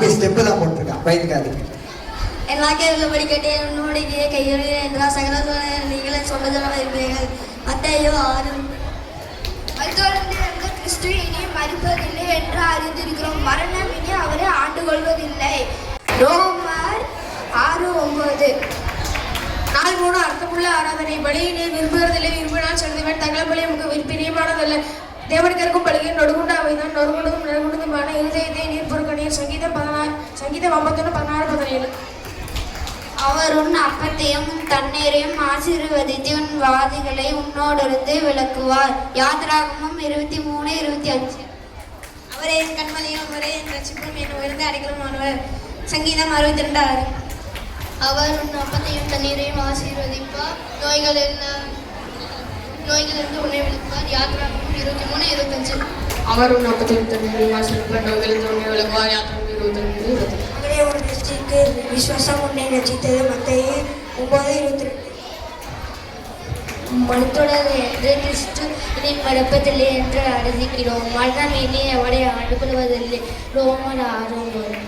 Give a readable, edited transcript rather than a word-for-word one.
தம்பி ஸ்டெப்பு தான் போட்டிருக்கான் பயந்துக்காது. எல்லா கேள்வியும் படிக்கட்டே உன்னுடைய கையில் என்றா சகல நீங்களே சொன்னதாக இருப்பீர்கள். மத்தேயு 6. மருத்துவருந்து கிறிஸ்து இனி மரிப்பதில்லை என்று அறிந்திருக்கிறோம். மரணம் இனி அவரை ஆண்டு கொள்வதில்லை. ரோமர் 6:9. நாள் 3 அர்த்தமுள்ள ஆராதனை. பலியை நீர் விரும்புகிறதில்லை, விரும்பினால் செலுத்துவேன். தகவல் பலி நமக்கு பிரியமானதல்ல. தேவனுக்கு இருக்கும் பலியை நொடுகுண்ட அவைதான். நொறுகுண்டதும் நறுகுண்டதுமான இருதயத்தை நீர் பொறுக்கணீர். சங்கீதம் 51:16-17. அவர் உன் அப்பத்தையும் தண்ணீரையும் ஆசீர்வதித்து உன் வாதிகளை உன்னோடிருந்து விளக்குவார். யாத்திராகமம் 23:25. அவரே என் கண்மலையும் அவரே என் ரட்சிப்பும் என் உயர்ந்த அடைக்கலமானவர். சங்கீதம் 62:6. அவர் உன் அப்பத்தையும் தண்ணீரையும் ஆசீர்வதிப்பார். நோய்களிலிருந்து உன்னை விளக்குவார். யாத்திராகமம் 23:25. அவர் உன் அப்பத்தையும் தண்ணீரையும் ஆசீர்வதிப்பார். நோய்களிலிருந்து உன்னை விளக்குவார். யாத்திராகமம் 23:25. அவரே உன் திருஷ்டிக்கு விசுவாசம் உன்னை ரசித்தது. மத்தேயு 9:22. மருத்துவர் என்று கிறிஸ்து இனி மறப்பதில்லை என்று அறிவிக்கிறோம். மரணம் இனி அவரை ஆண்டு கொள்வதில்லை. ரோமர் 6:9.